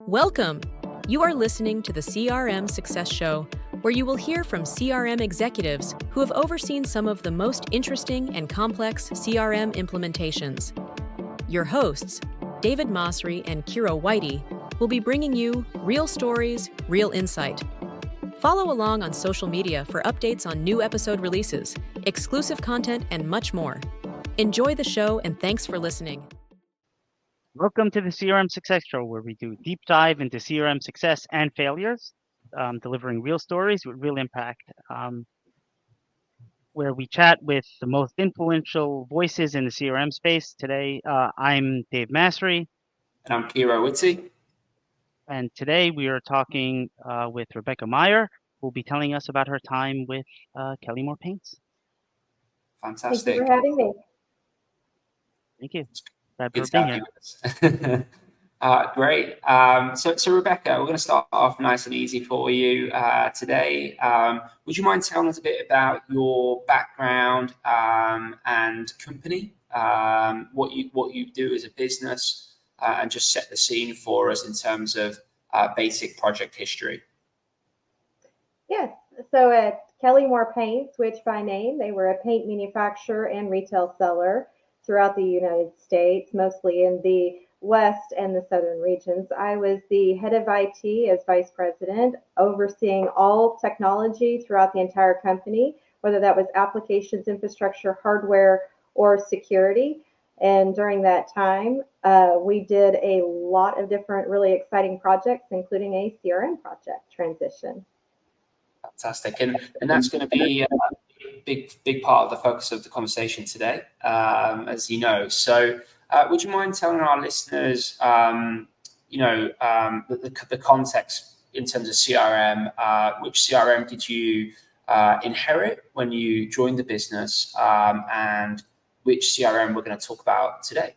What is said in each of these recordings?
Welcome! You are listening to the CRM Success Show, where you will hear from CRM executives who have overseen some of the most interesting and complex CRM implementations. Your hosts, David Masri and Kira Whitey, will be bringing you real stories, real insight. Follow along on social media for updates on new episode releases, exclusive content, and much more. Enjoy the show and thanks for listening. Welcome to the CRM Success Show, where we do deep dive into CRM success and failures, delivering real stories with real impact, where we chat with the most influential voices in the CRM space. Today, I'm Dave Masri. And I'm Kira Whitey. And today we are talking with Rebecca Meyer, who will be telling us about her time with Kelly Moore Paints. Fantastic. Thank you for having me. Thank you. Glad Good for to being have here. you. Great. So Rebecca, we're going to start off nice and easy for you today. Would you mind telling us a bit about your background and company, what you do as a business, and just set the scene for us in terms of basic project history? Yes. So at Kelly Moore Paints, which by name, they were a paint manufacturer and retail seller throughout the United States, mostly in the West and the Southern regions. I was the head of IT as vice president, overseeing all technology throughout the entire company, whether that was applications, infrastructure, hardware, or security. And during that time, we did a lot of different really exciting projects, including a CRM project transition. Fantastic. And that's going to be a big part of the focus of the conversation today, as you know. So would you mind telling our listeners, the context in terms of CRM? Which CRM did you inherit when you joined the business, and which CRM we're going to talk about today?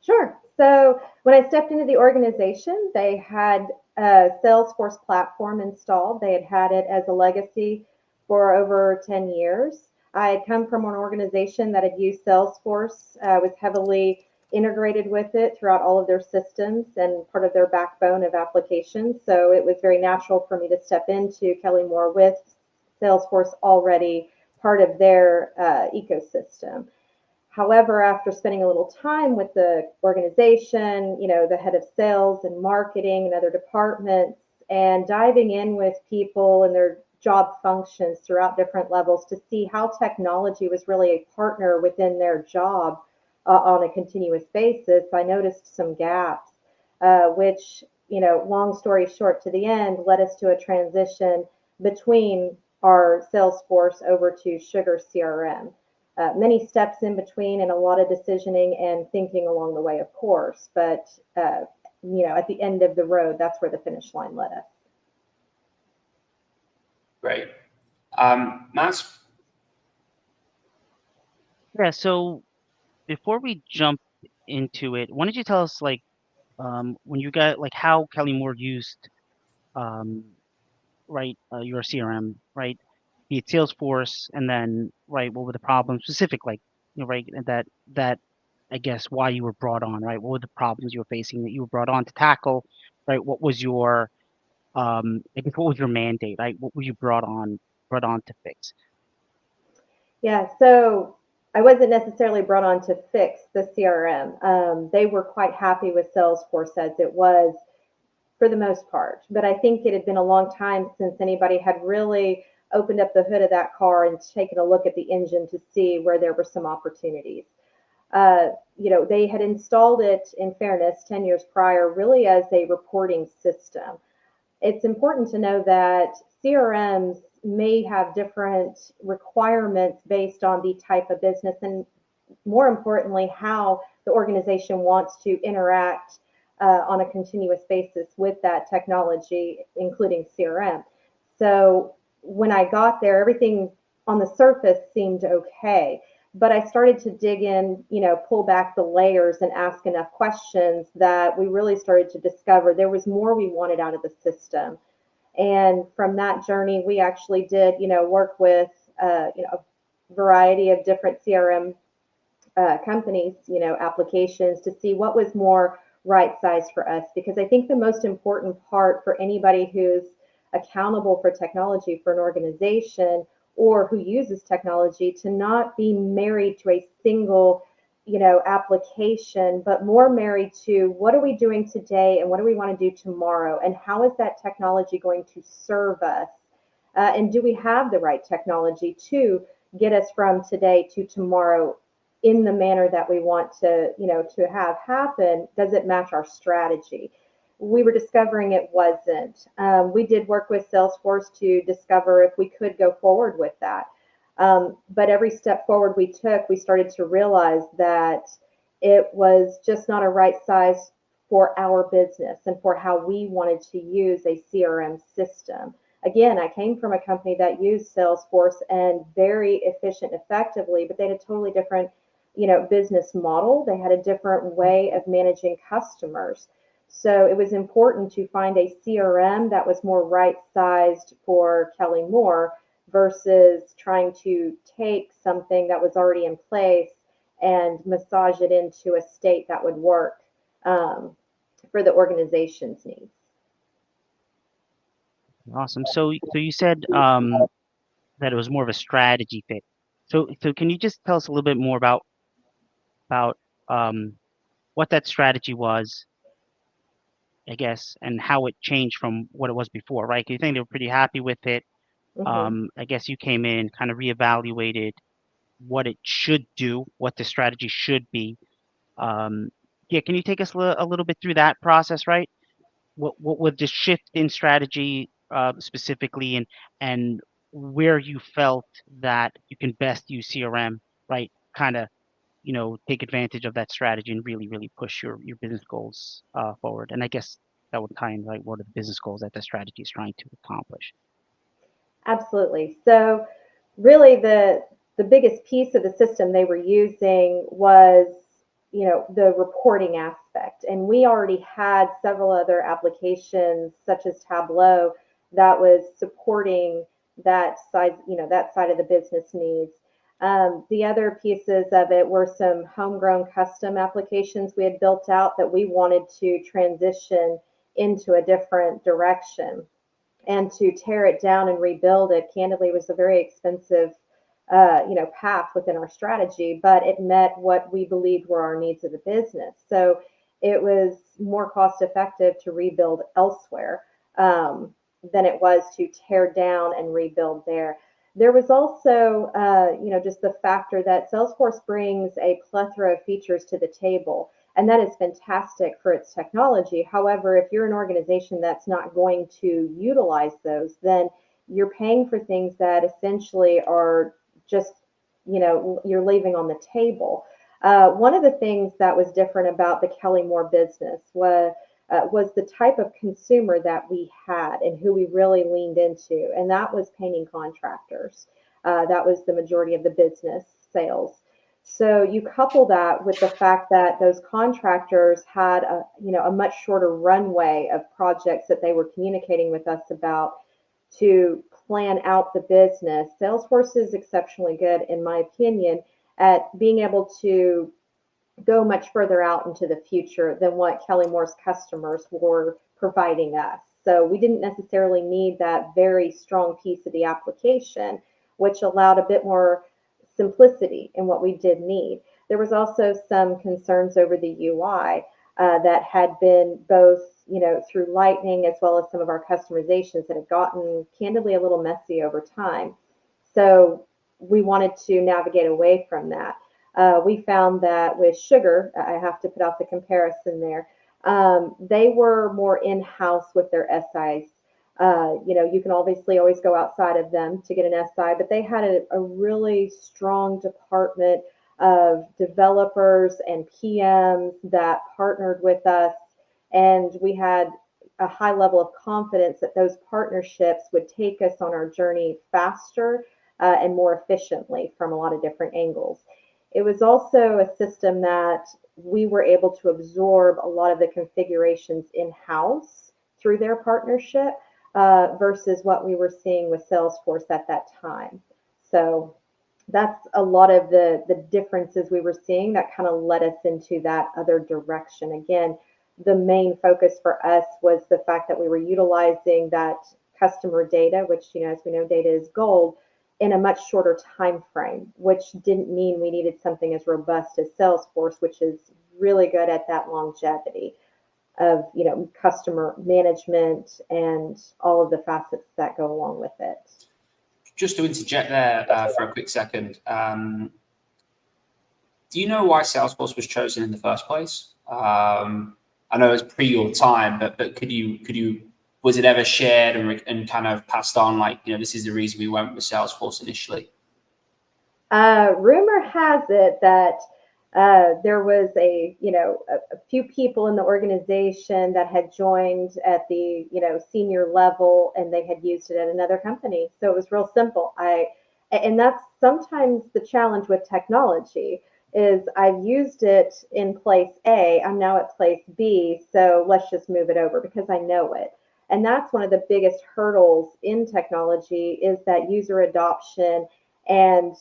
Sure. So when I stepped into the organization, they had a Salesforce platform installed. They had had it as a legacy for over 10 years. I had come from an organization that had used Salesforce, was heavily integrated with it throughout all of their systems and part of their backbone of applications. So it was very natural for me to step into Kelly Moore with Salesforce already part of their ecosystem. However, after spending a little time with the organization, the head of sales and marketing and other departments, and diving in with people and their job functions throughout different levels to see how technology was really a partner within their job on a continuous basis, I noticed some gaps, which, long story short to the end, led us to a transition between our Salesforce over to SugarCRM. Many steps in between and a lot of decisioning and thinking along the way, of course. But, at the end of the road, that's where the finish line led us. Great. Matt? Yeah, so before we jump into it, why don't you tell us, when you got, how Kelly Moore used, your CRM, right? Be it Salesforce, and then, what were the problems specific, that I guess why you were brought on, right? What were the problems you were facing that you were brought on to tackle, right? What was your, what was your mandate, right? What were you brought on to fix? Yeah, so I wasn't necessarily brought on to fix the CRM. They were quite happy with Salesforce as it was for the most part. But I think it had been a long time since anybody had really opened up the hood of that car and taken a look at the engine to see where there were some opportunities. They had installed it, in fairness, 10 years prior, really as a reporting system. It's important to know that CRMs may have different requirements based on the type of business and, more importantly, how the organization wants to interact on a continuous basis with that technology, including CRM. So when I got there, everything on the surface seemed okay. But I started to dig in, pull back the layers and ask enough questions that we really started to discover there was more we wanted out of the system. And from that journey, we actually did, work with, a variety of different CRM companies, applications to see what was more right size for us, because I think the most important part for anybody who's accountable for technology for an organization or who uses technology to not be married to a single application, but more married to what are we doing today and what do we want to do tomorrow, and how is that technology going to serve us, and do we have the right technology to get us from today to tomorrow in the manner that we want to have happen? Does it match our strategy? We were discovering it wasn't. We did work with Salesforce to discover if we could go forward with that. But every step forward we took, we started to realize that it was just not a right size for our business and for how we wanted to use a CRM system. Again, I came from a company that used Salesforce and very efficient, effectively, but they had a totally different, business model. They had a different way of managing customers. So it was important to find a CRM that was more right-sized for Kelly Moore versus trying to take something that was already in place and massage it into a state that would work for the organization's needs. Awesome. So you said that it was more of a strategy fit. So can you just tell us a little bit more about what that strategy was, I guess, and how it changed from what it was before, right? 'Cause you think they were pretty happy with it. I guess you came in, kind of reevaluated what it should do, what the strategy should be. Yeah, can you take us a little bit through that process, right? What would the shift in strategy specifically, and where you felt that you can best use CRM, right? Kind of, take advantage of that strategy and really, really push your business goals forward. And I guess that would tie in, right? What are the business goals that the strategy is trying to accomplish? Absolutely. So really the biggest piece of the system they were using was, the reporting aspect. And we already had several other applications such as Tableau that was supporting that side, that side of the business needs. The other pieces of it were some homegrown custom applications we had built out that we wanted to transition into a different direction. And to tear it down and rebuild it, candidly, was a very expensive, path within our strategy, but it met what we believed were our needs of the business. So it was more cost effective to rebuild elsewhere than it was to tear down and rebuild there. There was also, just the factor that Salesforce brings a plethora of features to the table, and that is fantastic for its technology. However, if you're an organization that's not going to utilize those, then you're paying for things that essentially are just, you're leaving on the table. One of the things that was different about the Kelly Moore business was the type of consumer that we had and who we really leaned into, and that was painting contractors. That was the majority of the business sales. So you couple that with the fact that those contractors had a much shorter runway of projects that they were communicating with us about to plan out the business. Salesforce is exceptionally good, in my opinion, at being able to go much further out into the future than what Kelly Moore's customers were providing us. So we didn't necessarily need that very strong piece of the application, which allowed a bit more simplicity in what we did need. There was also some concerns over the UI that had been both, through Lightning as well as some of our customizations that had gotten candidly a little messy over time. So we wanted to navigate away from that. We found that with Sugar, I have to put out the comparison there, they were more in-house with their SIs. You can obviously always go outside of them to get an SI, but they had a really strong department of developers and PMs that partnered with us, and we had a high level of confidence that those partnerships would take us on our journey faster and more efficiently from a lot of different angles. It was also a system that we were able to absorb a lot of the configurations in-house through their partnership versus what we were seeing with Salesforce at that time. So that's a lot of the differences we were seeing that kind of led us into that other direction. Again, the main focus for us was the fact that we were utilizing that customer data, which, as we know, data is gold, in a much shorter time frame, which didn't mean we needed something as robust as Salesforce, which is really good at that longevity of, customer management and all of the facets that go along with it. Just to interject there for a quick second, do you know why Salesforce was chosen in the first place? I know it's pre your time, but could you was it ever shared and kind of passed on, like, this is the reason we went with Salesforce initially? Rumor has it that there was a few people in the organization that had joined at the senior level, and they had used it at another company. So it was real simple. And that's sometimes the challenge with technology is I've used it in place A, I'm now at place B, so let's just move it over because I know it. And that's one of the biggest hurdles in technology is that user adoption and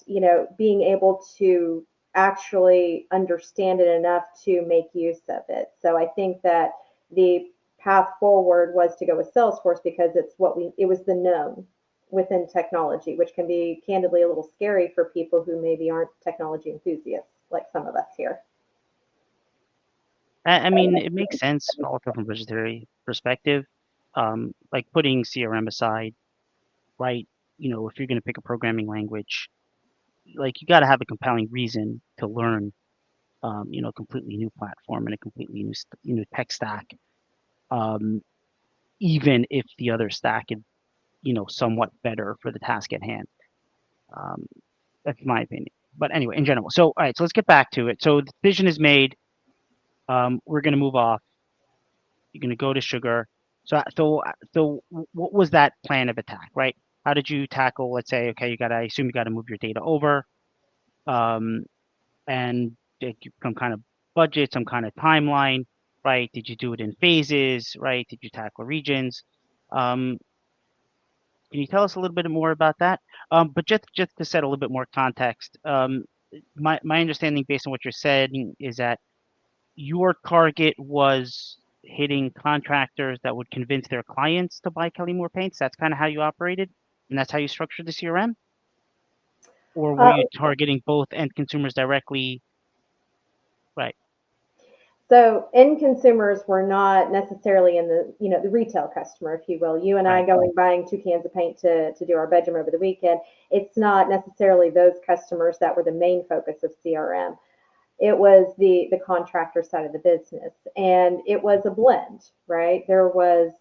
being able to actually understand it enough to make use of it. So I think that the path forward was to go with Salesforce because it was the known within technology, which can be candidly a little scary for people who maybe aren't technology enthusiasts like some of us here. I mean, it makes sense also from a budgetary perspective. Like putting CRM aside, right? If you're going to pick a programming language, like you got to have a compelling reason to learn, a completely new platform and a completely new tech stack, even if the other stack is, somewhat better for the task at hand. That's my opinion. But anyway, in general. So, all right, so let's get back to it. So the decision is made. We're going to move off. You're going to go to Sugar. So what was that plan of attack, right? How did you tackle, let's say, okay, I assume you got to move your data over, and some kind of budget, some kind of timeline, right? Did you do it in phases, right? Did you tackle regions? Can you tell us a little bit more about that? But just to set a little bit more context, my understanding based on what you're saying is that your target was hitting contractors that would convince their clients to buy Kelly Moore paints. That's kind of how you operated, and that's how you structured the CRM? Or were you targeting both end consumers directly? Right. So end consumers were not necessarily in the retail customer, if you will. You and I going buying 2 cans of paint to do our bedroom over the weekend. It's not necessarily those customers that were the main focus of CRM. It was the contractor side of the business, and it was a blend, right? There was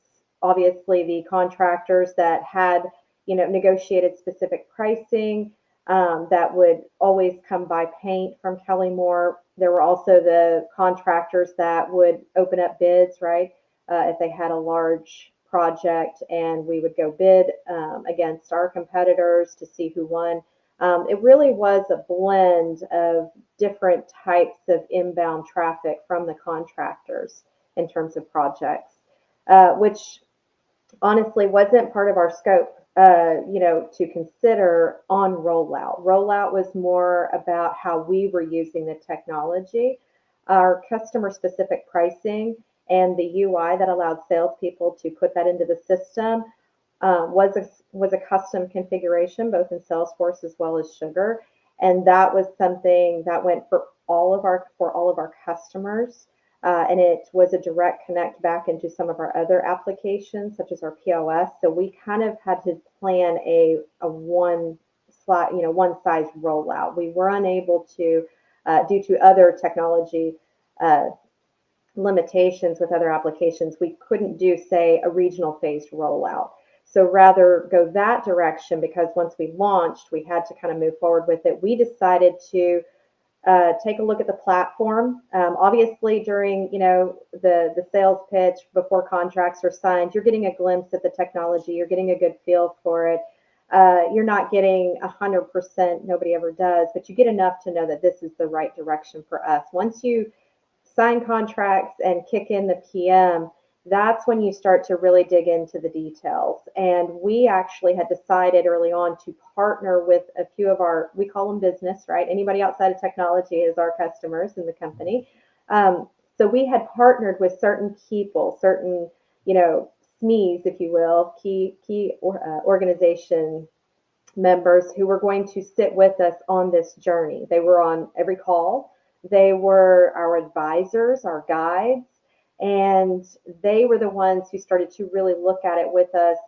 obviously the contractors that had negotiated specific pricing, that would always come buy paint from Kelly Moore. There were also the contractors that would open up bids, right? If they had a large project, and we would go bid against our competitors to see who won. It really was a blend of different types of inbound traffic from the contractors in terms of projects, which honestly wasn't part of our scope, to consider on rollout. Rollout was more about how we were using the technology, our customer specific pricing, and the UI that allowed salespeople to put that into the system was a custom configuration, both in Salesforce as well as Sugar, and that was something that went for all of our customers. And it was a direct connect back into some of our other applications, such as our POS. So we kind of had to plan a one size rollout. We were unable to, due to other technology limitations with other applications, we couldn't do, say, a regional phased rollout. So rather go that direction, because once we launched, we had to kind of move forward with it. We decided to take a look at the platform. Obviously, during the sales pitch before contracts are signed, you're getting a glimpse at the technology. You're getting a good feel for it. You're not getting 100%. Nobody ever does, but you get enough to know that this is the right direction for us. Once you sign contracts and kick in the PM, that's when you start to really dig into the details. And we actually had decided early on to partner with a few of our, we call them business, right? Anybody outside of technology is our customers in the company. So we had partnered with certain people, certain, SMEs, if you will, organization members who were going to sit with us on this journey. They were on every call. They were our advisors, our guides, and they were the ones who started to really look at it with us,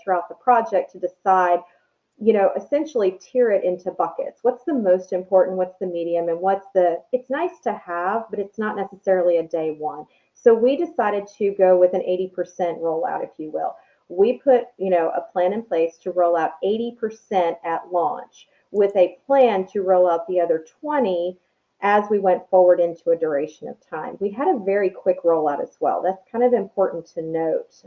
throughout the project to decide, essentially tier it into buckets. What's the most important? What's the medium? And it's nice to have, but it's not necessarily a day one. So we decided to go with an 80% rollout, if you will. We put, a plan in place to roll out 80% at launch with a plan to roll out the other 20 as we went forward into a duration of time. We had a very quick rollout as well. That's kind of important to note.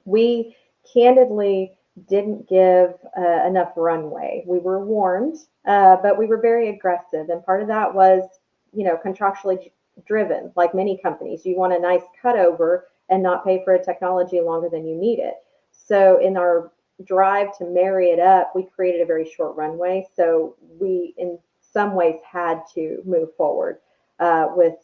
We candidly didn't give enough runway. We were warned, but we were very aggressive. And part of that was, contractually driven, like many companies. You want a nice cutover and not pay for a technology longer than you need it. So in our drive to marry it up, we created a very short runway. So we, in some ways, had to move forward with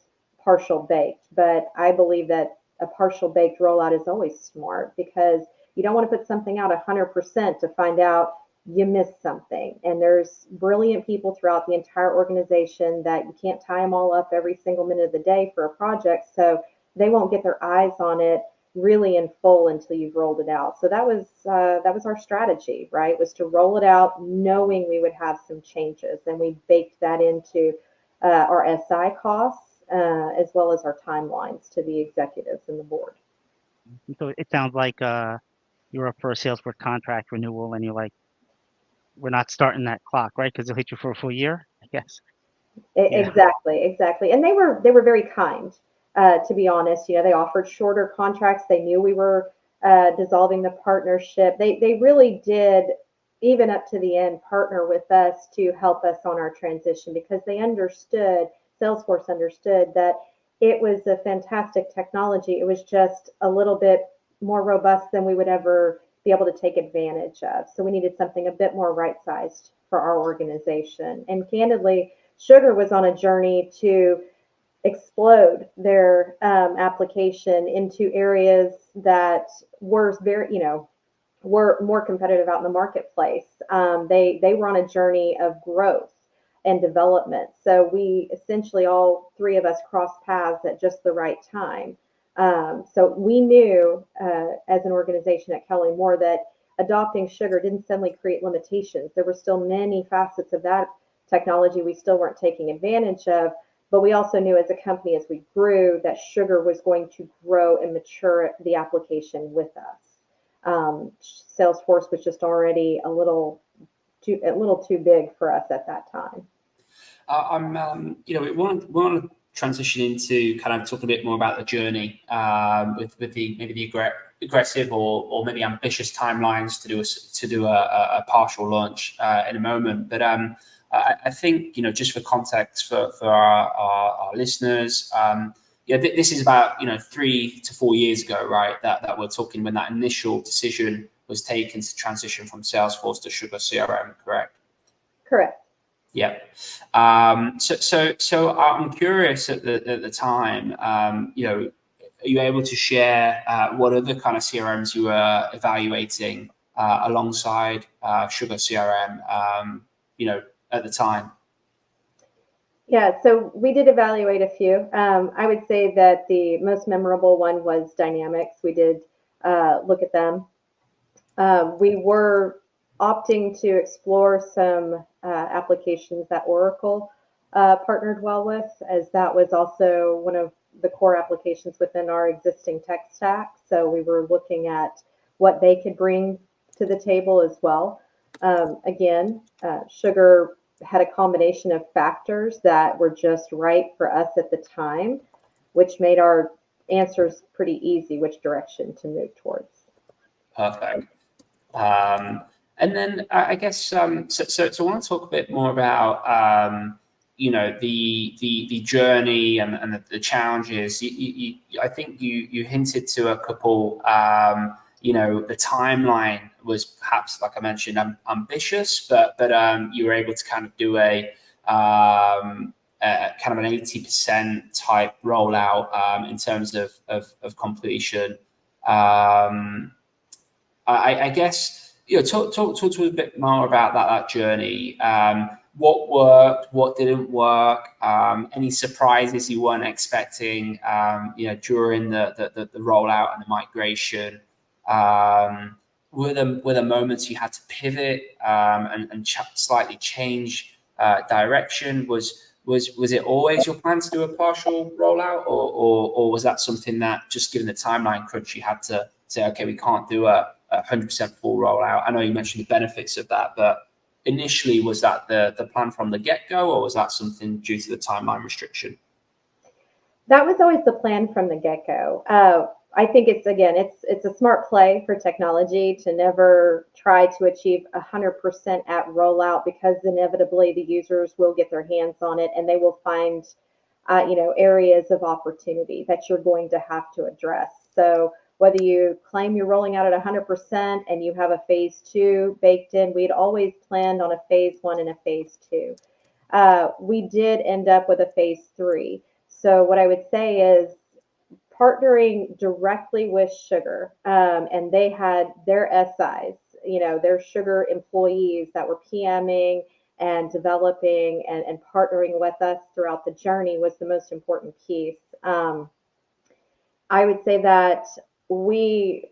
partial baked. But I believe that a partial baked rollout is always smart, because you don't want to put something out 100% to find out you missed something. And there's brilliant people throughout the entire organization that you can't tie them all up every single minute of the day for a project. So they won't get their eyes on it really in full until you've rolled it out. So that was our strategy, right? Was to roll it out knowing we would have some changes, and we baked that into our SI costs as well as our timelines to the executives and the board. So it sounds like you're up for a Salesforce contract renewal, and you're like, we're not starting that clock, right? Because they'll hit you for a full year, I guess. Exactly. And they were very kind. To be honest, they offered shorter contracts. They knew we were dissolving the partnership. They really did, even up to the end, partner with us to help us on our transition, because Salesforce understood that it was a fantastic technology. It was just a little bit more robust than we would ever be able to take advantage of. So we needed something a bit more right-sized for our organization. And candidly, Sugar was on a journey to explode their application into areas that were were more competitive out in the marketplace. They were on a journey of growth and development. So we essentially, all three of us, crossed paths at just the right time. So we knew as an organization at Kelly Moore that adopting Sugar didn't suddenly create limitations. There were still many facets of that technology we still weren't taking advantage of. But we also knew as a company, as we grew, that Sugar was going to grow and mature the application with us. Salesforce was just already a little too big for us at that time. We want to transition into kind of talk a bit more about the journey with the aggressive or maybe ambitious timelines to do a partial launch in a moment. But I think, just for context for our listeners, this is about 3 to 4 years ago, right? That we're talking, when that initial decision was taken to transition from Salesforce to SugarCRM, correct? Correct. Yeah. So I'm curious at the time, are you able to share what other kind of CRMs you were evaluating alongside SugarCRM, at the time? Yeah, so we did evaluate a few. I would say that the most memorable one was Dynamics. We did look at them. We were opting to explore some applications that Oracle partnered well with, as that was also one of the core applications within our existing tech stack. So we were looking at what they could bring to the table as well. Again, Sugar had a combination of factors that were just right for us at the time, which made our answers pretty easy, which direction to move towards. Perfect. And then I guess so I want to talk a bit more about the journey and the challenges. I think you hinted to a couple. The timeline was perhaps, like I mentioned, ambitious, but you were able to kind of do a kind of an 80% type rollout in terms of completion. I guess, talk to us a bit more about that journey. What worked, what didn't work, any surprises you weren't expecting, during the rollout and the migration. Were there moments you had to pivot and slightly change direction? Was it always your plan to do a partial rollout, or was that something that, just given the timeline crunch, you had to say, okay, we can't do a 100% full rollout? I know you mentioned the benefits of that, but initially, was that the plan from the get-go, or was that something due to the timeline restriction? That was always the plan from the get-go. I think it's a smart play for technology to never try to achieve 100% at rollout, because inevitably the users will get their hands on it and they will find areas of opportunity that you're going to have to address. So whether you claim you're rolling out at 100% and you have a phase 2 baked in, we'd always planned on a phase 1 and a phase 2. We did end up with a phase 3. So what I would say is, partnering directly with Sugar, and they had their SIs, their Sugar employees that were PMing and developing and partnering with us throughout the journey was the most important piece. I would say that we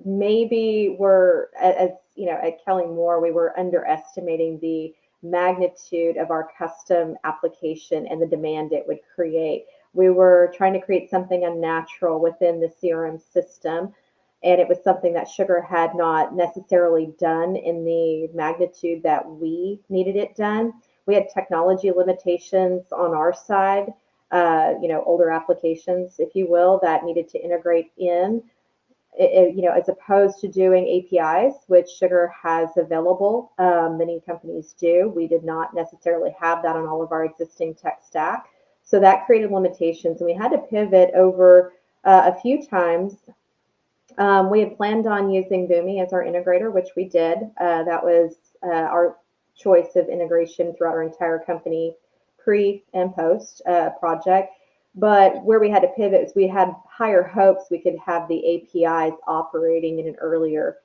maybe were, as at Kelly Moore, we were underestimating the magnitude of our custom application and the demand it would create. We were trying to create something unnatural within the CRM system, and it was something that Sugar had not necessarily done in the magnitude that we needed it done. We had technology limitations on our side, older applications, if you will, that needed to integrate in, as opposed to doing APIs, which Sugar has available. Many companies do. We did not necessarily have that on all of our existing tech stack. So that created limitations, and we had to pivot over a few times. We had planned on using Boomi as our integrator, which we did. That was our choice of integration throughout our entire company, pre and post project. But where we had to pivot is we had higher hopes we could have the APIs operating in an earlier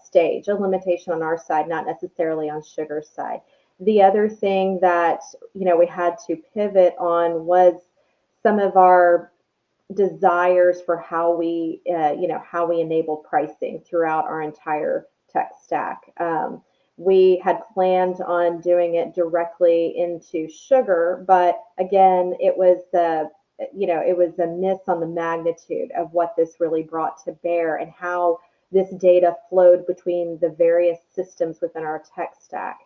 stage, a limitation on our side, not necessarily on Sugar's side. The other thing that we had to pivot on was some of our desires for how we enable pricing throughout our entire tech stack. We had planned on doing it directly into Sugar, but again, it was a miss on the magnitude of what this really brought to bear and how this data flowed between the various systems within our tech stack.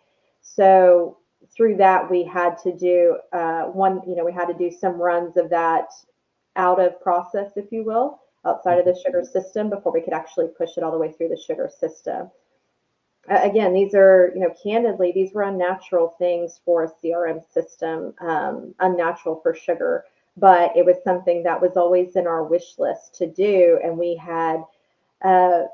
So through that, we had to do we had to do some runs of that out of process, if you will, outside of the Sugar system before we could actually push it all the way through the Sugar system. Again, these are, candidly, these were unnatural things for a CRM system, unnatural for Sugar, but it was something that was always in our wish list to do, and we had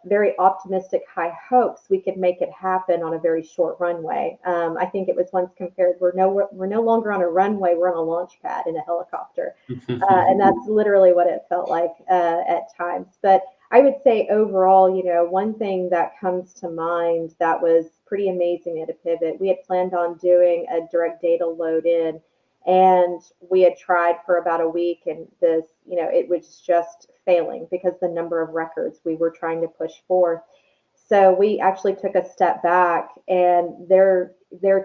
very optimistic high hopes we could make it happen on a very short runway. I think it was once compared, we're no longer on a runway, we're on a launch pad in a helicopter. And that's literally what it felt like at times. But I would say overall, one thing that comes to mind that was pretty amazing at a pivot, we had planned on doing a direct data load in, and we had tried for about a week, and it was just failing because the number of records we were trying to push forth. So we actually took a step back, and their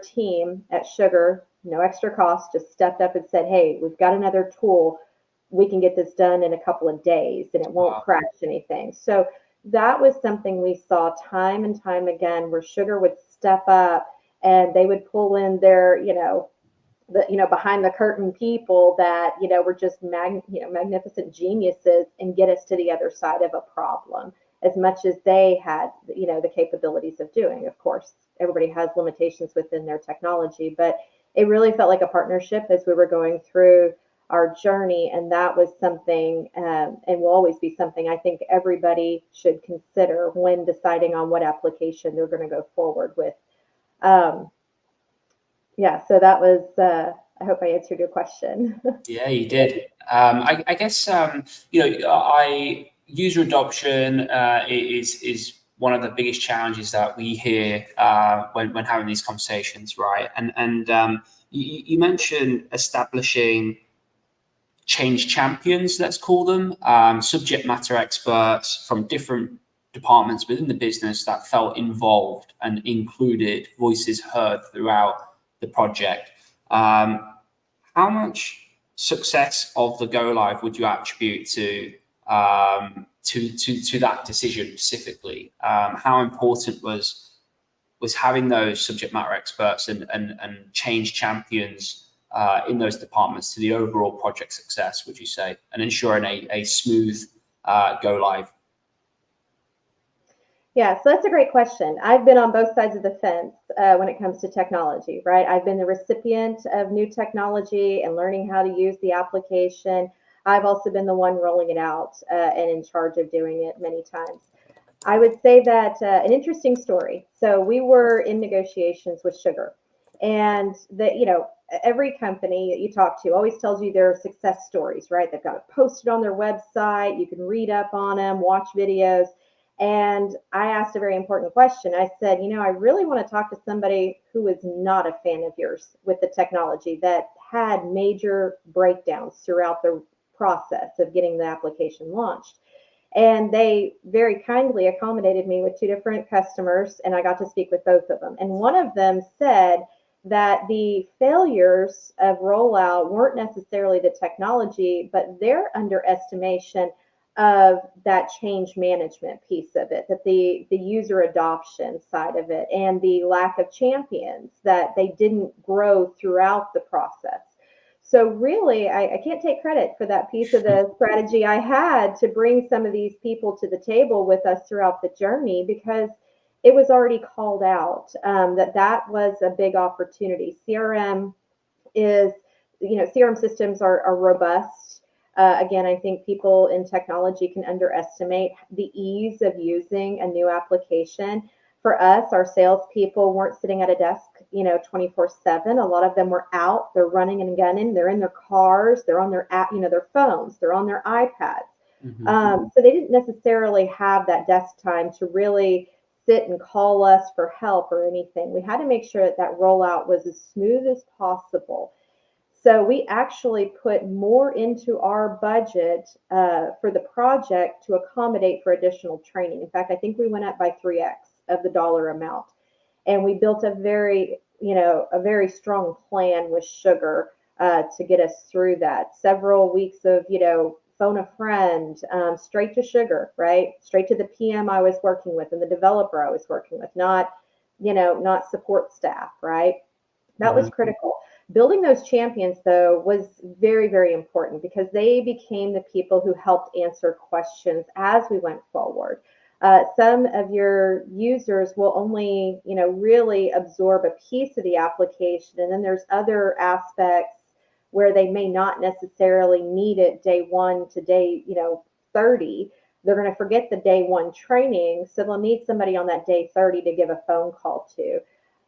team at Sugar, no extra cost, just stepped up and said, hey, we've got another tool. We can get this done in a couple of days and it won't crash anything. So that was something we saw time and time again, where Sugar would step up and they would pull in their, behind the curtain people that, were just magnificent geniuses and get us to the other side of a problem as much as they had, the capabilities of doing. Of course, everybody has limitations within their technology, but it really felt like a partnership as we were going through our journey. And that was something, and will always be something I think everybody should consider when deciding on what application they're going to go forward with. So that was I hope I answered your question. Yeah, you did. I guess user adoption is one of the biggest challenges that we hear when having these conversations, right? And you mentioned establishing change champions, let's call them, subject matter experts from different departments within the business that felt involved and included, voices heard throughout the project. How much success of the go live would you attribute to that decision specifically? How important was having those subject matter experts and change champions in those departments to the overall project success, would you say, and ensuring a smooth go live? Yeah, so that's a great question. I've been on both sides of the fence when it comes to technology, right? I've been the recipient of new technology and learning how to use the application. I've also been the one rolling it out and in charge of doing it many times. I would say that an interesting story. So we were in negotiations with Sugar, and every company that you talk to always tells you their success stories, right? They've got it posted on their website. You can read up on them, watch videos. And I asked a very important question. I said, I really want to talk to somebody who is not a fan of yours with the technology, that had major breakdowns throughout the process of getting the application launched. And they very kindly accommodated me with two different customers, and I got to speak with both of them. And one of them said that the failures of rollout weren't necessarily the technology, but their underestimation of that change management piece of it, that the user adoption side of it, and the lack of champions, that they didn't grow throughout the process. So really, I can't take credit for that piece of the strategy I had to bring some of these people to the table with us throughout the journey, because it was already called out that was a big opportunity. CRM is, CRM systems are robust. Again, I think people in technology can underestimate the ease of using a new application. For us, our salespeople weren't sitting at a desk, 24/7. A lot of them were out, they're running and gunning, they're in their cars, they're on their app, their phones, they're on their iPads. So they didn't necessarily have that desk time to really sit and call us for help or anything. We had to make sure that rollout was as smooth as possible. So we actually put more into our budget for the project to accommodate for additional training. In fact, I think we went up by 3x of the dollar amount. And we built a very strong plan with Sugar to get us through that. Several weeks of, phone a friend, straight to Sugar, right? Straight to the PM I was working with and the developer I was working with, not support staff, right? That was critical. Building those champions, though, was very, very important, because they became the people who helped answer questions as we went forward. Some of your users will only, really absorb a piece of the application, and then there's other aspects where they may not necessarily need it day 1 to day, 30. They're going to forget the day 1 training, so they'll need somebody on that day 30 to give a phone call to.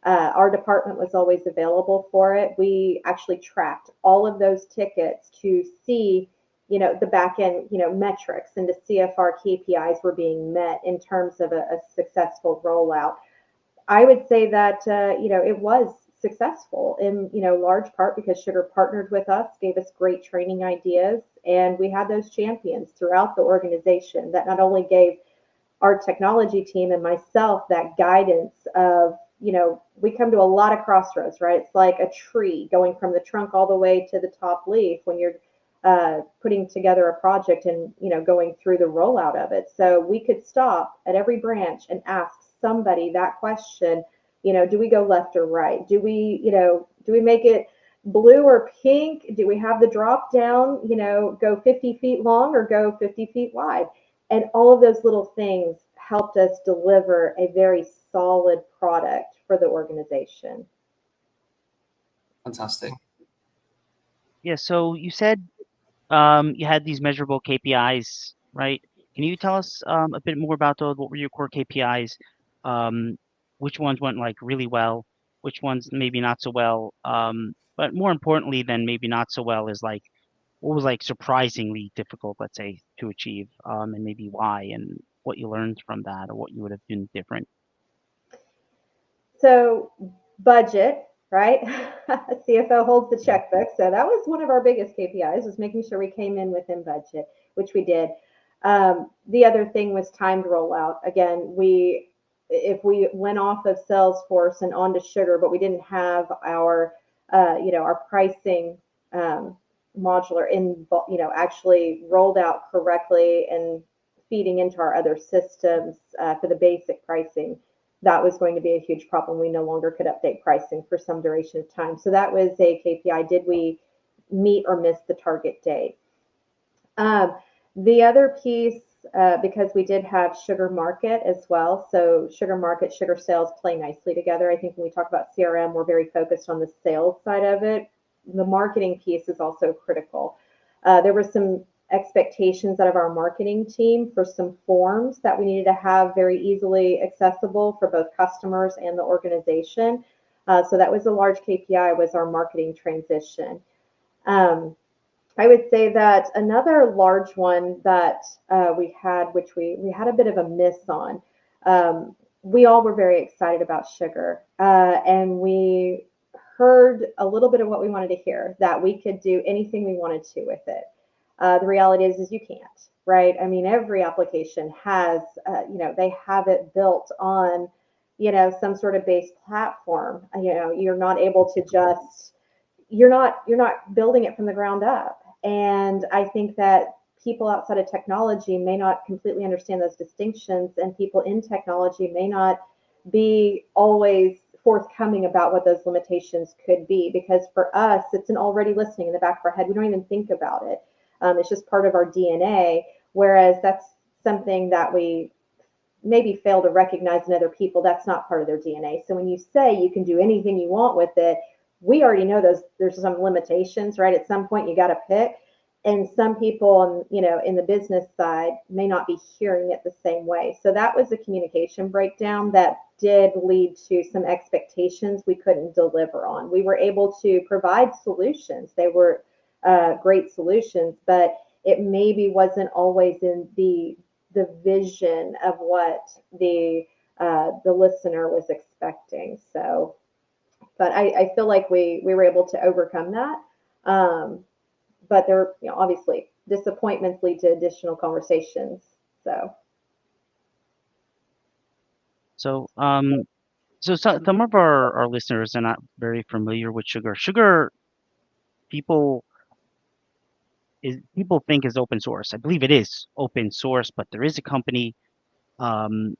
Our department was always available for it. We actually tracked all of those tickets to see, the back end, metrics, and to see if our KPIs were being met in terms of a successful rollout. I would say that, it was successful in, large part because Sugar partnered with us, gave us great training ideas, and we had those champions throughout the organization that not only gave our technology team and myself that guidance of, we come to a lot of crossroads, right? It's like a tree going from the trunk all the way to the top leaf when you're putting together a project and, going through the rollout of it. So we could stop at every branch and ask somebody that question, do we go left or right? Do we make it blue or pink? Do we have the drop down, go 50 feet long or go 50 feet wide? And all of those little things helped us deliver a very solid product for the organization. Fantastic. Yeah, so you said you had these measurable KPIs, right? Can you tell us a bit more about those? What were your core KPIs? Which ones went like really well? Which ones maybe not so well? But more importantly than maybe not so well is like what was like surprisingly difficult, let's say, to achieve, and maybe why, and what you learned from that, or what you would have been different. So budget, right? CFO holds the checkbook. So that was one of our biggest KPIs, was making sure we came in within budget, which we did. The other thing was timed rollout. Again, if we went off of Salesforce and onto Sugar, but we didn't have our our pricing modular in actually rolled out correctly and feeding into our other systems for the basic pricing, that was going to be a huge problem. We no longer could update pricing for some duration of time. So that was a KPI. Did we meet or miss the target date? The other piece, because we did have Sugar Market as well. So Sugar Market, Sugar Sales play nicely together. I think when we talk about CRM, we're very focused on the sales side of it. The marketing piece is also critical. There were some expectations out of our marketing team for some forms that we needed to have very easily accessible for both customers and the organization. So that was a large KPI, was our marketing transition. I would say that another large one that we had, which we had a bit of a miss on, we all were very excited about Sugar, and we heard a little bit of what we wanted to hear, that we could do anything we wanted to with it. The reality is you can't, right? I mean, every application has, they have it built on, some sort of base platform. You're not able to just, you're not building it from the ground up. And I think that people outside of technology may not completely understand those distinctions, and people in technology may not be always forthcoming about what those limitations could be, because for us, it's an already listening in the back of our head. We don't even think about it. It's just part of our DNA, whereas that's something that we maybe fail to recognize in other people. That's not part of their DNA. So when you say you can do anything you want with it, we already know there's some limitations, right? At some point you got to pick. And some people, in the business side may not be hearing it the same way. So that was a communication breakdown that did lead to some expectations we couldn't deliver on. We were able to provide solutions. They were great solutions, but it maybe wasn't always in the vision of what the listener was expecting. So, but I feel like we were able to overcome that. But there, obviously disappointments lead to additional conversations. So some of our listeners are not very familiar with Sugar. Sugar, people think is open source. I believe it is open source, but there is a company, and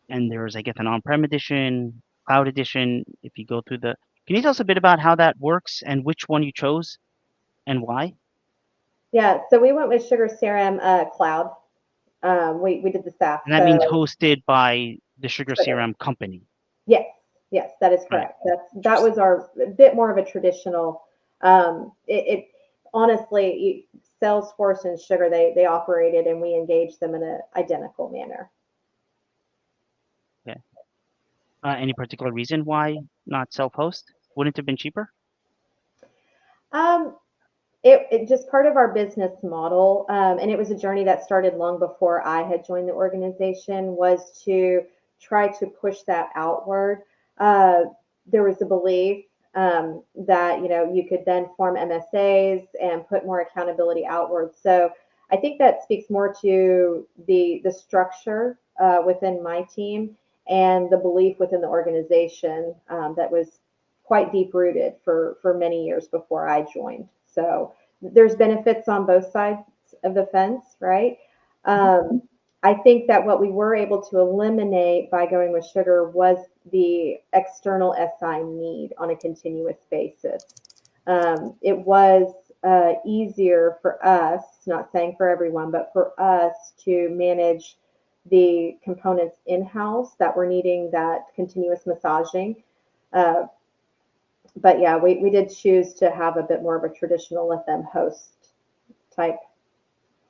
there's, I guess, an on-prem edition, cloud edition. If you go through can you tell us a bit about how that works and which one you chose and why? Yeah, so we went with SugarCRM Cloud. We did the SaaS. And that means hosted by the SugarCRM company. Yes, that is correct. Right. That was our bit more of a traditional. It honestly, Salesforce and Sugar, they operated, and we engaged them in an identical manner. Okay. Any particular reason why not self-host? Wouldn't it have been cheaper? It just part of our business model, and it was a journey that started long before I had joined the organization, was to try to push that outward. There was a belief that you could then form MSAs and put more accountability outward. So I think that speaks more to the structure within my team and the belief within the organization that was quite deep rooted for many years before I joined. So there's benefits on both sides of the fence, right? I think that what we were able to eliminate by going with Sugar was the external SI need on a continuous basis. It was easier for us, not saying for everyone, but for us to manage the components in-house that were needing that continuous massaging. But yeah, we did choose to have a bit more of a traditional let them host type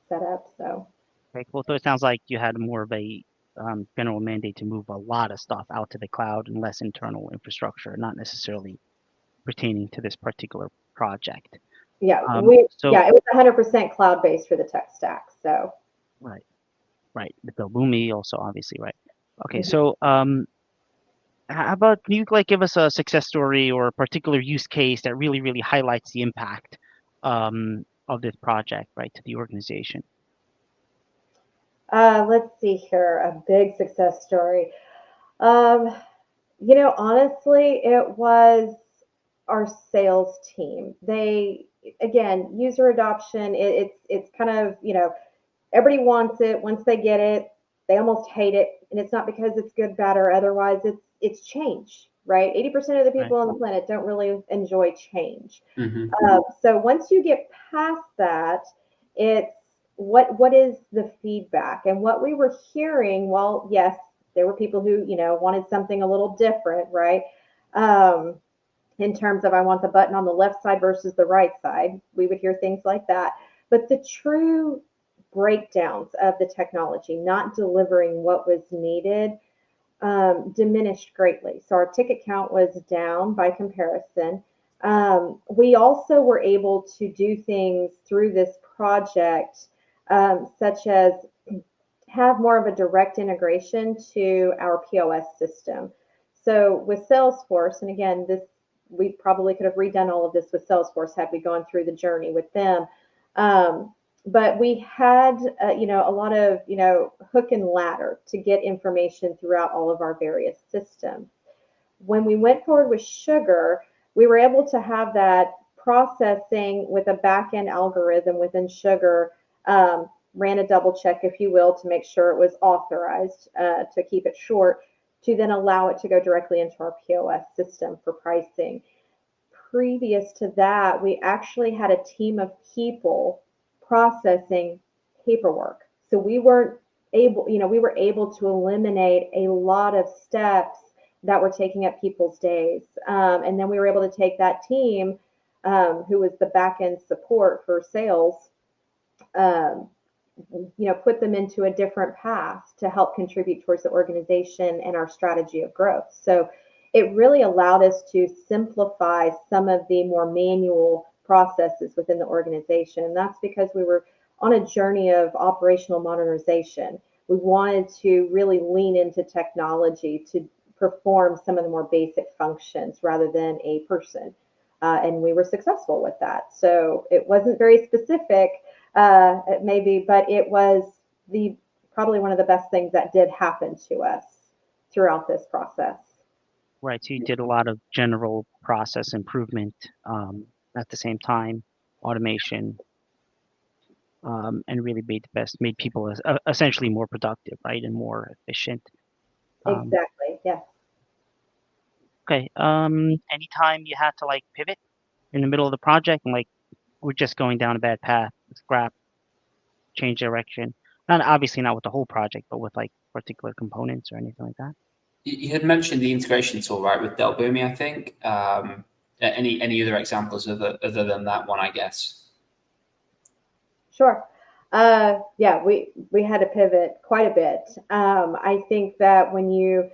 setup. So. Okay, cool. So it sounds like you had more of a general mandate to move a lot of stuff out to the cloud and less internal infrastructure, not necessarily pertaining to this particular project. Yeah, So it was 100% cloud-based for the tech stack. So, right, right, the Boomi also obviously, right. Okay, mhm. so how about can you like give us a success story or a particular use case that really highlights the impact of this project, right, to the organization? Let's see here, a big success story. Um, honestly, it was our sales team. They, again, user adoption. It's kind of, everybody wants it. Once they get it, they almost hate it, and it's not because it's good, bad, or otherwise. It's change, right? 80% of the Right, people on the planet don't really enjoy change. Hmm. So once you get past that, it's what is the feedback and what we were hearing. Well, yes, there were people who wanted something a little different, right? Um, in terms of I want the button on the left side versus the right side. We would hear things like that. But the true breakdowns of the technology, not delivering what was needed, diminished greatly. So our ticket count was down by comparison. We also were able to do things through this project, such as have more of a direct integration to our POS system. So with Salesforce, and again, this we probably could have redone all of this with Salesforce had we gone through the journey with them. Um, but we had, a lot of, hook and ladder to get information throughout all of our various systems. When we went forward with Sugar, we were able to have that processing with a back-end algorithm within Sugar, ran a double check, if you will, to make sure it was authorized, to keep it short, to then allow it to go directly into our POS system for pricing. Previous to that, we actually had a team of people processing paperwork. So we were able to eliminate a lot of steps that were taking up people's days. And then we were able to take that team, who was the back end support for sales, um, put them into a different path to help contribute towards the organization and our strategy of growth. So it really allowed us to simplify some of the more manual processes within the organization. And that's because we were on a journey of operational modernization. We wanted to really lean into technology to perform some of the more basic functions rather than a person. And we were successful with that. So it wasn't very specific, maybe, but it was probably one of the best things that did happen to us throughout this process. right. So you did a lot of general process improvement at the same time, automation, and really made people essentially more productive, right, and more efficient. Um, Exactly. Yes. okay. Anytime you had to like pivot in the middle of the project and like we're just going down a bad path, scrap, change direction. Not obviously not with the whole project, but with like particular components or anything like that. You had mentioned the integration tool, right, with Boomi, I think. Any other examples other than that one, I guess? Sure. Yeah, we had to pivot quite a bit. I think that when you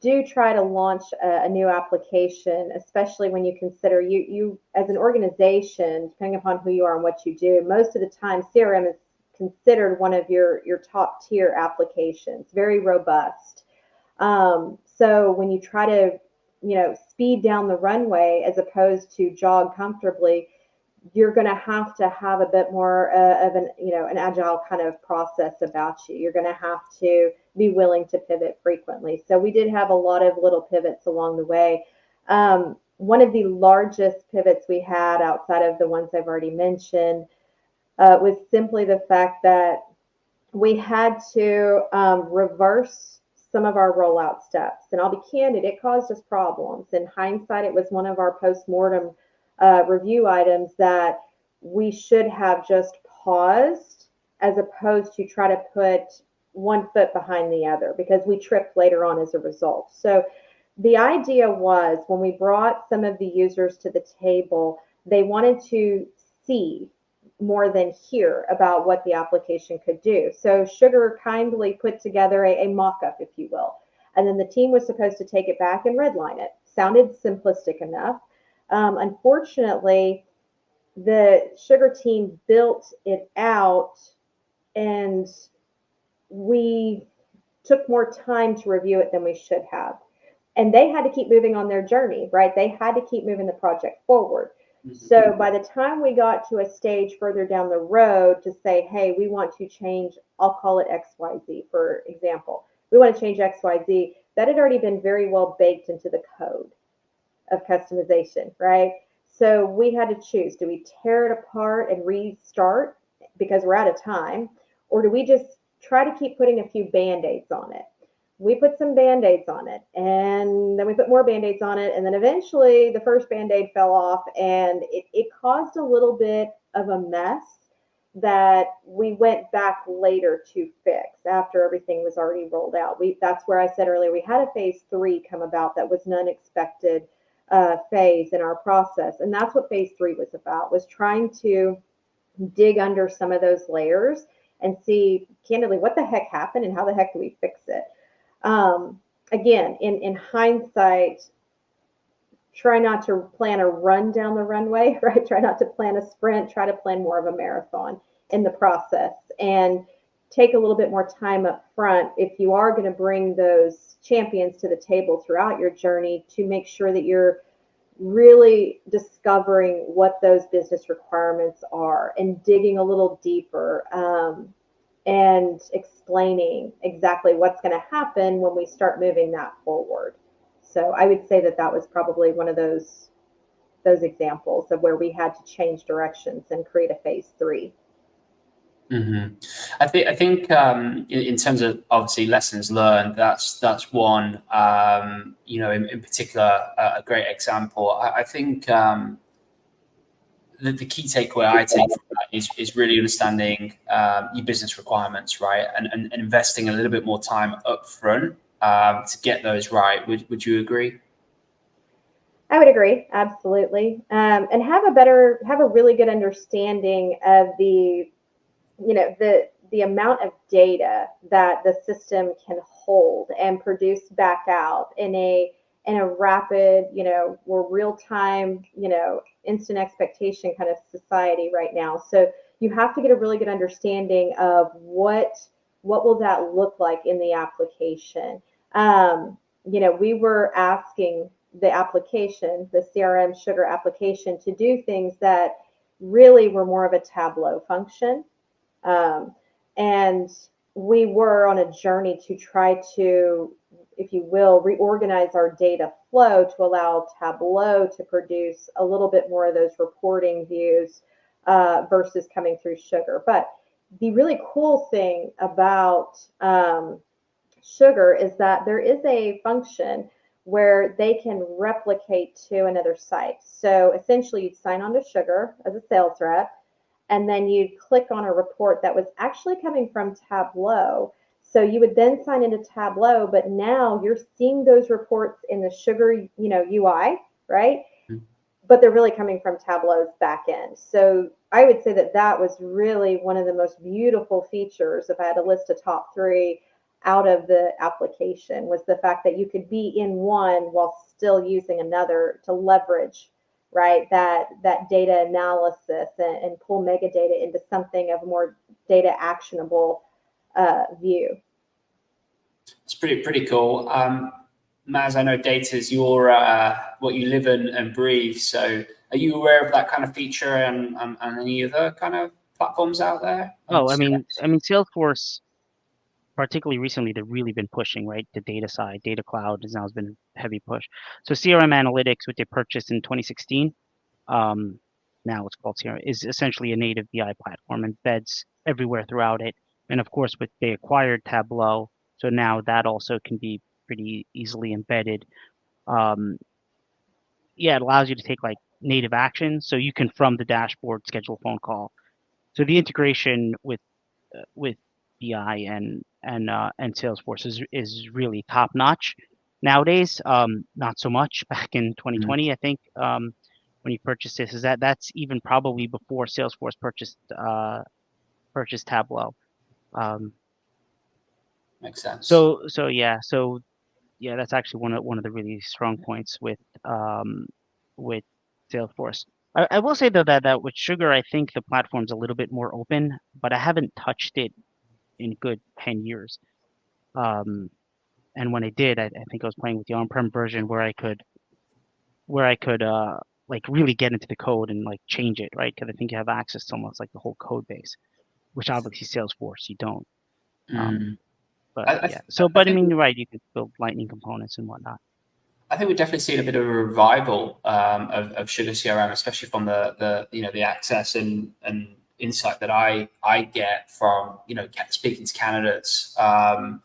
do try to launch a new application, especially when you consider you as an organization, depending upon who you are and what you do, most of the time CRM is considered one of your top tier applications, very robust. So when you try to, speed down the runway as opposed to jog comfortably, you're going to have a bit more of an agile kind of process about you. You're going to have to be willing to pivot frequently. So we did have a lot of little pivots along the way. One of the largest pivots we had outside of the ones I've already mentioned was simply the fact that we had to reverse some of our rollout steps. And I'll be candid, it caused us problems. In hindsight, it was one of our post-mortem review items that we should have just paused as opposed to try to put one foot behind the other because we tripped later on as a result. So the idea was when we brought some of the users to the table, they wanted to see more than hear about what the application could do. So Sugar kindly put together a mock-up, if you will. And then the team was supposed to take it back and redline it. Sounded simplistic enough. Unfortunately, the sugar team built it out, and we took more time to review it than we should have. And they had to keep moving on their journey, right? They had to keep moving the project forward. So by the time we got to a stage further down the road to say, hey, we want to change, I'll call it XYZ, for example. We want to change XYZ. That had already been very well baked into the code of customization, right? So we had to choose, do we tear it apart and restart because we're out of time? Or do we just try to keep putting a few band-aids on it? We put some band-aids on it, and then we put more band-aids on it, and then eventually the first band-aid fell off, and it caused a little bit of a mess that we went back later to fix after everything was already rolled out. That's where I said earlier we had a phase 3 come about that was an unexpected phase in our process, and that's what phase 3 was about, was trying to dig under some of those layers and see candidly what the heck happened and how the heck do we fix it. Again, in hindsight, try not to plan a run down the runway, right? Try not to plan a sprint, try to plan more of a marathon in the process, and take a little bit more time up front if you are going to bring those champions to the table throughout your journey, to make sure that you're really discovering what those business requirements are and digging a little deeper, and explaining exactly what's going to happen when we start moving that forward. So I would say that that was probably one of those examples of where we had to change directions and create a phase 3. I think in terms of obviously lessons learned, that's one in particular a great example. I think the key takeaway I take from that is really understanding your business requirements, right, and investing a little bit more time up front to get those right. Would you agree? I would agree, absolutely, and have a really good understanding of the amount of data that the system can hold and produce back out in a rapid, we're real time, instant expectation kind of society right now. So you have to get a really good understanding of what will that look like in the application. We were asking the application, the CRM Sugar application, to do things that really were more of a Tableau function. And we were on a journey to try to, if you will, reorganize our data flow to allow Tableau to produce a little bit more of those reporting views versus coming through Sugar. But the really cool thing about Sugar is that there is a function where they can replicate to another site. So essentially you'd sign on to Sugar as a sales rep, and then you'd click on a report that was actually coming from Tableau. So you would then sign into Tableau, but now you're seeing those reports in the Sugar, UI, right? But they're really coming from Tableau's back end. So I would say that was really one of the most beautiful features, if I had to list a top 3 out of the application, was the fact that you could be in one while still using another to leverage, right, that data analysis and pull metadata into something of a more data actionable view. It's pretty cool. Maz, I know data is your what you live and breathe. So are you aware of that kind of feature and any other kind of platforms out there? Oh, I mean, Salesforce, particularly recently, they've really been pushing, right, the data side. Data Cloud has been a heavy push. So CRM Analytics, which they purchased in 2016, now it's called CRM, is essentially a native BI platform, embeds everywhere throughout it. And of course, they acquired Tableau, so now that also can be pretty easily embedded. It allows you to take like native action, so you can from the dashboard schedule a phone call. So the integration with BI and Salesforce is really top notch nowadays. Not so much back in 2020, I think. When you purchased this, that's even probably before Salesforce purchased Tableau. Makes sense. So that's actually one of the really strong points with Salesforce. I will say though that with Sugar, I think the platform's a little bit more open, but I haven't touched it in good 10 years. And when I did, I think I was playing with the on-prem version where I could like really get into the code and like change it, right? Because I think you have access to almost like the whole code base, which obviously Salesforce you don't. Mm. But I, yeah, I, I but I think mean, you're right. You could build Lightning components and whatnot. I think we're definitely seeing a bit of a revival of Sugar CRM, especially from the access and insight that I get from speaking to candidates. And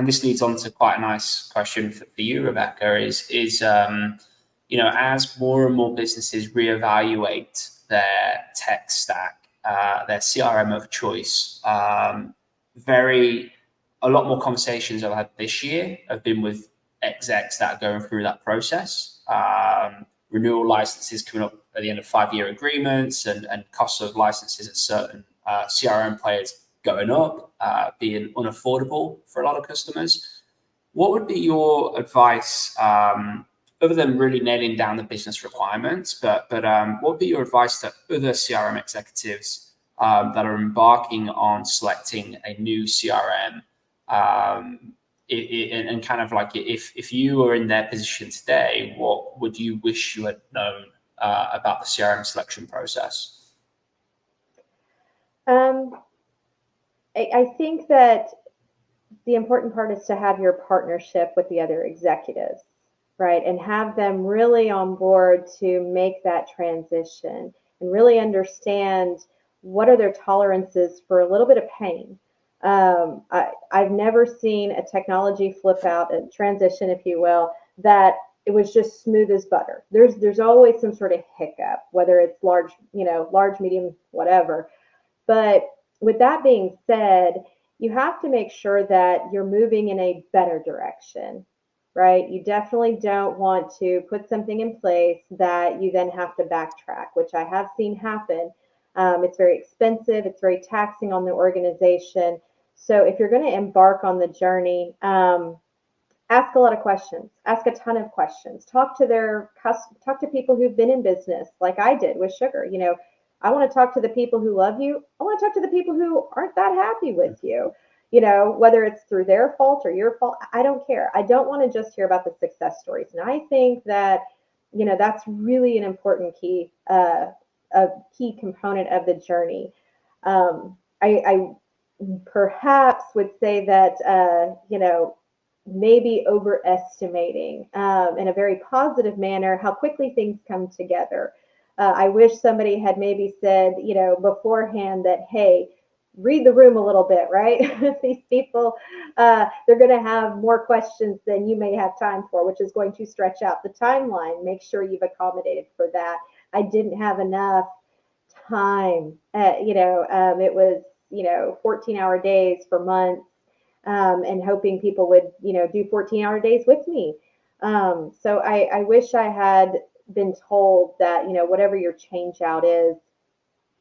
this leads on to quite a nice question for you, Rebecca. Is as more and more businesses reevaluate their tech stack, their CRM of choice, a lot more conversations I've had this year have been with execs that are going through that process. Renewal licenses coming up at the end of 5-year agreements, and costs of licenses at certain CRM players going up, being unaffordable for a lot of customers. What would be your advice, other than really nailing down the business requirements, but what would be your advice to other CRM executives that are embarking on selecting a new CRM? And kind of like, if you were in their position today, what would you wish you had known about the CRM selection process? I think that the important part is to have your partnership with the other executives, right? And have them really on board to make that transition and really understand what are their tolerances for a little bit of pain. I've never seen a technology flip out, a transition, if you will, that it was just smooth as butter. There's always some sort of hiccup, whether it's large, medium, whatever. But with that being said, you have to make sure that you're moving in a better direction, right? You definitely don't want to put something in place that you then have to backtrack, which I have seen happen. It's very expensive. It's very taxing on the organization. So if you're going to embark on the journey, ask a lot of questions. Ask a ton of questions. Talk to people who've been in business, like I did with Sugar. I want to talk to the people who love you. I want to talk to the people who aren't that happy with you. Whether it's through their fault or your fault, I don't care. I don't want to just hear about the success stories. And I think that, that's really an important key, a key component of the journey. I perhaps would say that, maybe overestimating in a very positive manner how quickly things come together. I wish somebody had maybe said, beforehand that, hey, read the room a little bit, right? These people, they're going to have more questions than you may have time for, which is going to stretch out the timeline. Make sure you've accommodated for that. I didn't have enough time. It was, 14-hour days for months, and hoping people would, do 14-hour days with me. So I wish I had been told that, whatever your change out is,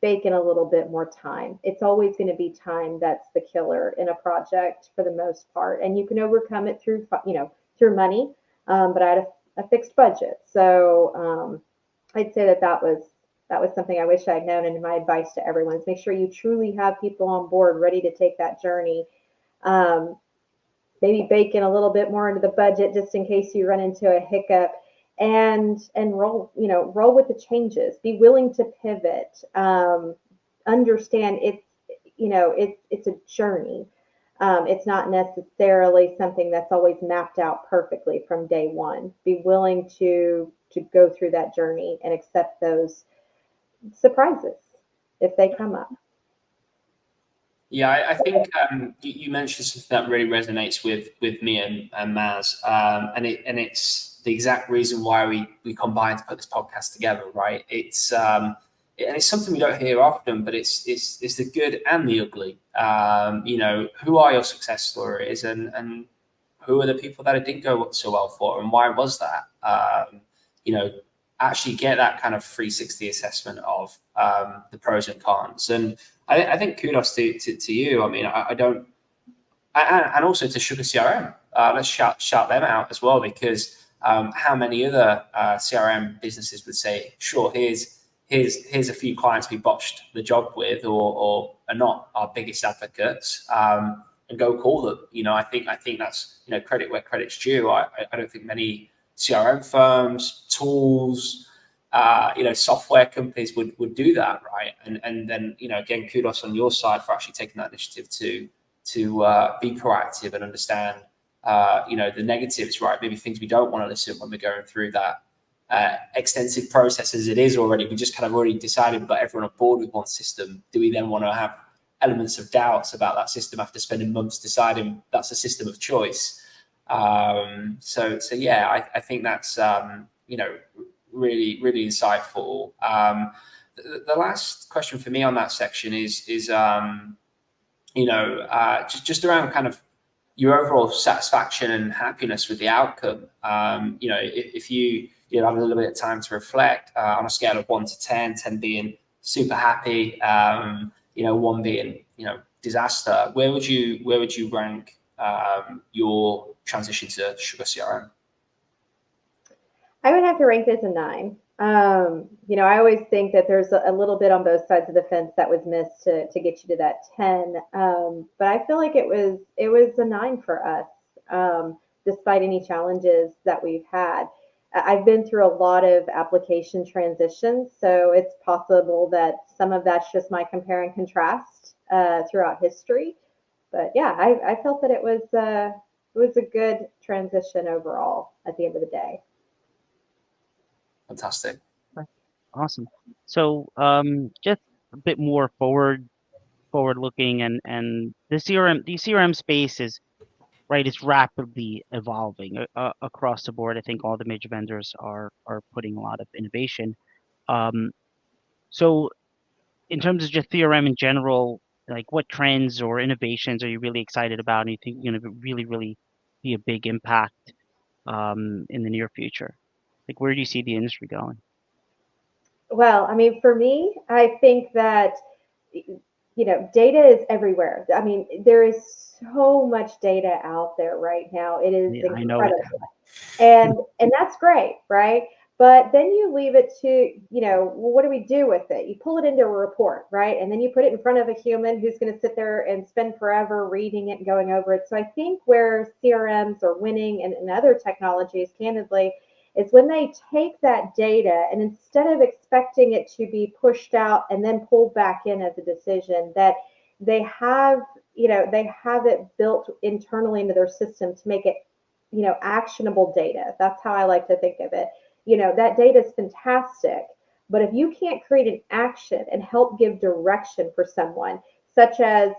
bake in a little bit more time. It's always going to be time that's the killer in a project for the most part. And you can overcome it through money. But I had a fixed budget. So I'd say that was something I wish I'd known. And my advice to everyone is make sure you truly have people on board ready to take that journey. Maybe bake in a little bit more into the budget just in case you run into a hiccup, and roll with the changes. Be willing to pivot. Understand it's a journey. It's not necessarily something that's always mapped out perfectly from day one. Be willing to go through that journey and accept those surprises if they come up. Yeah, I think you mentioned something that really resonates with me and Maz, and it's the exact reason why we combined to put this podcast together, right? It's and it's something we don't hear often, but it's the good and the ugly. Who are your success stories, and who are the people that it didn't go so well for, and why was that? Actually get that kind of 360 assessment of the pros and cons. And I think kudos to you. I mean, I don't, and also to SugarCRM. Let's shout them out as well, because how many other CRM businesses would say, sure, here's a few clients we botched the job with, or are not our biggest advocates, and go call them. I think that's credit where credit's due. I don't think many CRM firms, tools, software companies would do that, right? And then again, kudos on your side for actually taking that initiative to be proactive and understand the negatives, right? Maybe things we don't want to listen when we're going through that extensive process as it is already. We just kind of already decided we've got everyone on board with one system. Do we then want to have elements of doubts about that system after spending months deciding that's a system of choice? So yeah, I think that's really, really insightful. The last question for me on that section is just around kind of your overall satisfaction and happiness with the outcome. If you have a little bit of time to reflect on a scale of 1 to 10, 10 being super happy, 1 being disaster, where would you rank your transition to SugarCRM? I would have to rank this a 9. I always think that there's a little bit on both sides of the fence that was missed to get you to that 10. But I feel like it was a 9 for us, despite any challenges that we've had. I've been through a lot of application transitions, so it's possible that some of that's just my compare and contrast throughout history. But yeah, I felt that it was a good transition overall at the end of the day. Fantastic. Awesome. So just a bit more forward looking, and the CRM space is right. It's rapidly evolving across the board. I think all the major vendors are putting a lot of innovation. So in terms of just CRM in general, like what trends or innovations are you really excited about, and you think going to really, really be a big impact in the near future? Like, where do you see the industry going? Well, I mean, for me, I think that data is everywhere. I mean, there is so much data out there right now. It is Yeah, I know it. incredible. And that's great, right? But then you leave it to, well, what do we do with it? You pull it into a report, right? And then you put it in front of a human who's going to sit there and spend forever reading it and going over it. So I think where CRMs are winning and other technologies, candidly, is when they take that data and instead of expecting it to be pushed out and then pulled back in as a decision, that they have it built internally into their system to make it actionable data. That's how I like to think of it. That data is fantastic, but if you can't create an action and help give direction for someone, such as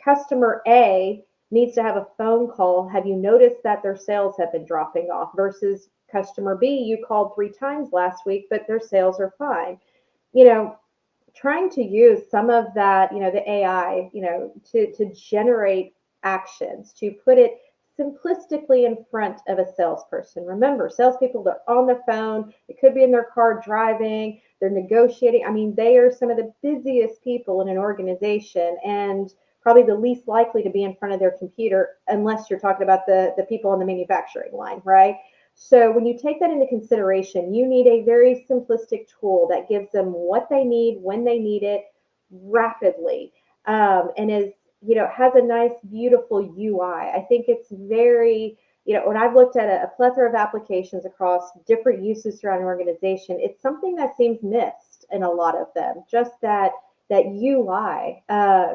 customer A needs to have a phone call, have you noticed that their sales have been dropping off, versus customer B, you called 3 times last week but their sales are fine. Trying to use some of that, the AI, to generate actions, to put it simplistically in front of a salesperson. Remember, salespeople, they're on the phone. It could be in their car driving. They're negotiating. I mean, they are some of the busiest people in an organization and probably the least likely to be in front of their computer unless you're talking about the people on the manufacturing line, right? So when you take that into consideration, you need a very simplistic tool that gives them what they need, when they need it, rapidly, and is has a nice, beautiful UI. I think it's very, when I've looked at a plethora of applications across different uses throughout an organization, it's something that seems missed in a lot of them. Just that UI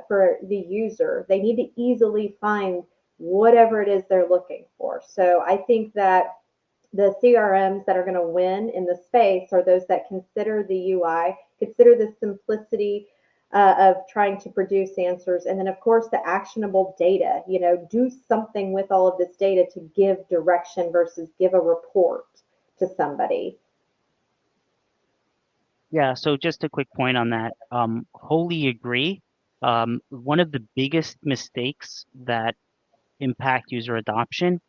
for the user. They need to easily find whatever it is they're looking for. So I think that the CRMs that are going to win in the space are those that consider the UI, consider the simplicity of trying to produce answers, and then of course the actionable data. Do something with all of this data to give direction versus give a report to somebody. Yeah, so just a quick point on that. Wholly agree. One of the biggest mistakes that impact user adoption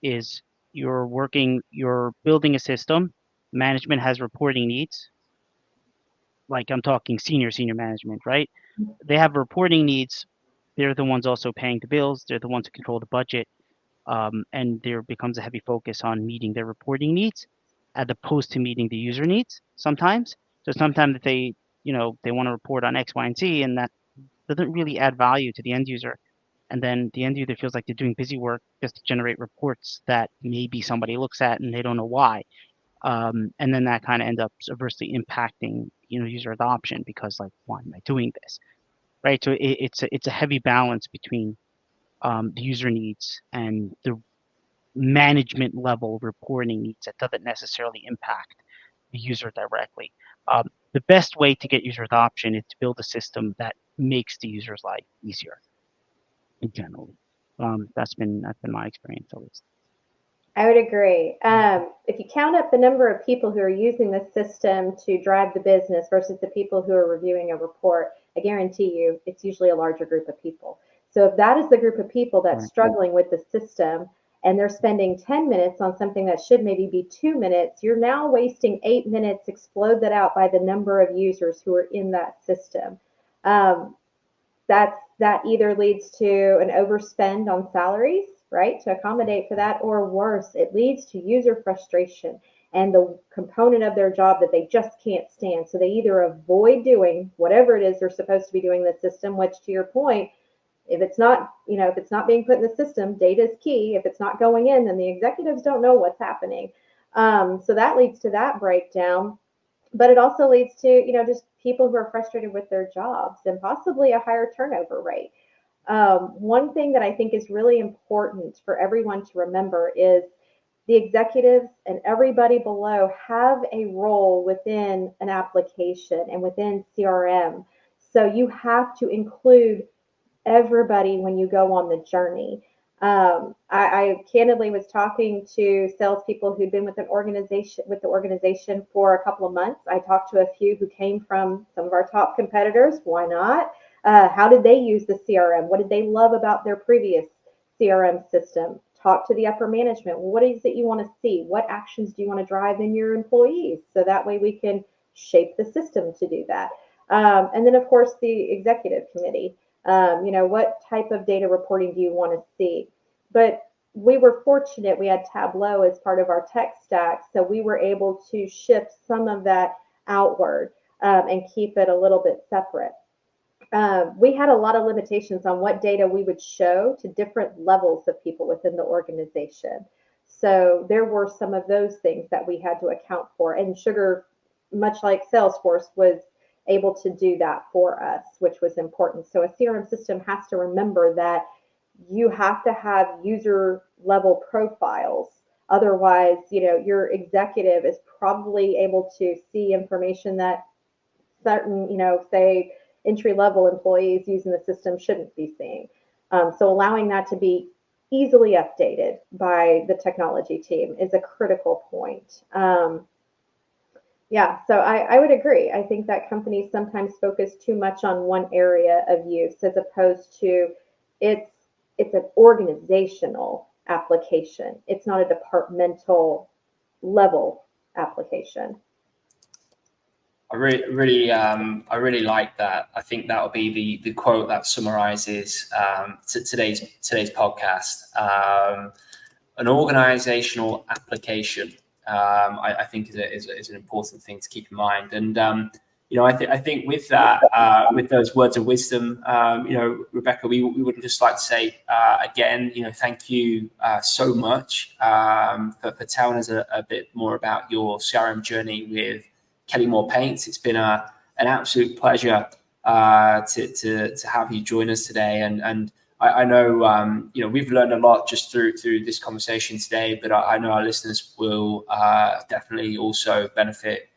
is you're building a system, management has reporting needs, like I'm talking senior management, right? They have reporting needs. They're the ones also paying the bills. They're the ones who control the budget. and there becomes a heavy focus on meeting their reporting needs as opposed to meeting the user needs sometimes. So sometimes they, they want to report on X, Y, and Z, and that doesn't really add value to the end user. And then the end user feels like they're doing busy work just to generate reports that maybe somebody looks at and they don't know why. And then that kind of ends up adversely impacting, user adoption because like, why am I doing this? Right. So it's a heavy balance between the user needs and the management level reporting needs that doesn't necessarily impact the user directly. The best way to get user adoption is to build a system that makes the user's life easier in general. That's been my experience at least. I would agree. If you count up the number of people who are using the system to drive the business versus the people who are reviewing a report, I guarantee you it's usually a larger group of people. So if that is the group of people that's struggling with the system and they're spending 10 minutes on something that should maybe be 2 minutes, you're now wasting 8 minutes. Explode that out by the number of users who are in that system. That either leads to an overspend on salaries, right, to accommodate for that, or worse, it leads to user frustration and the component of their job that they just can't stand. So they either avoid doing whatever it is they're supposed to be doing in the system, which to your point, if it's not being put in the system, data is key. If it's not going in, then the executives don't know what's happening. So that leads to that breakdown. But it also leads to, just people who are frustrated with their jobs and possibly a higher turnover rate. One thing that I think is really important for everyone to remember is the executives and everybody below have a role within an application and within CRM. So you have to include everybody when you go on the journey. I candidly was talking to salespeople who'd been with the organization for a couple of months. I talked to a few who came from some of our top competitors. Why not? How did they use the CRM? What did they love about their previous CRM system? Talk to the upper management. What is it you want to see? What actions do you want to drive in your employees? So that way we can shape the system to do that. And then, of course, the executive committee. What type of data reporting do you want to see? But we were fortunate. We had Tableau as part of our tech stack, so we were able to shift some of that outward and keep it a little bit separate. We had a lot of limitations on what data we would show to different levels of people within the organization. So there were some of those things that we had to account for. And Sugar, much like Salesforce, was able to do that for us, which was important. So a CRM system has to remember that you have to have user level profiles. Otherwise, your executive is probably able to see information that certain, say, entry-level employees using the system shouldn't be seeing. So allowing that to be easily updated by the technology team is a critical point. Yeah, so I would agree. I think that companies sometimes focus too much on one area of use as opposed to it's an organizational application. It's not a departmental level application. I really like that. I think that'll be the quote that summarizes today's podcast. An organizational application, I think is an important thing to keep in mind. And I think with that, with those words of wisdom, Rebecca, we would just like to say again, thank you so much for telling us a bit more about your CRM journey with Kelly Moore Paints. It's been an absolute pleasure to have you join us today, and I know we've learned a lot just through this conversation today, but I know our listeners will definitely also benefit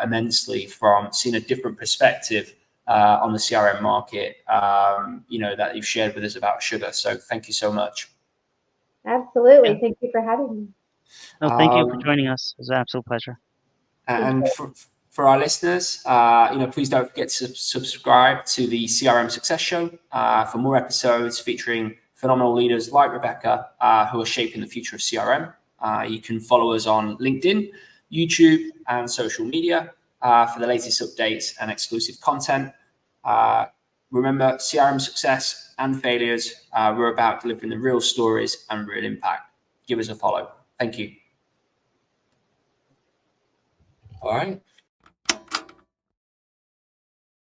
immensely from seeing a different perspective on the CRM market that you've shared with us about Sugar. So thank you so much. Absolutely. Thank you for having me. No, thank you for joining us. It was an absolute pleasure. And for our listeners, please don't forget to subscribe to the CRM Success Show for more episodes featuring phenomenal leaders like Rebecca who are shaping the future of CRM. You can follow us on LinkedIn, YouTube, and social media for the latest updates and exclusive content. Remember, CRM success and failures, we're about delivering the real stories and real impact. Give us a follow. Thank you. All right.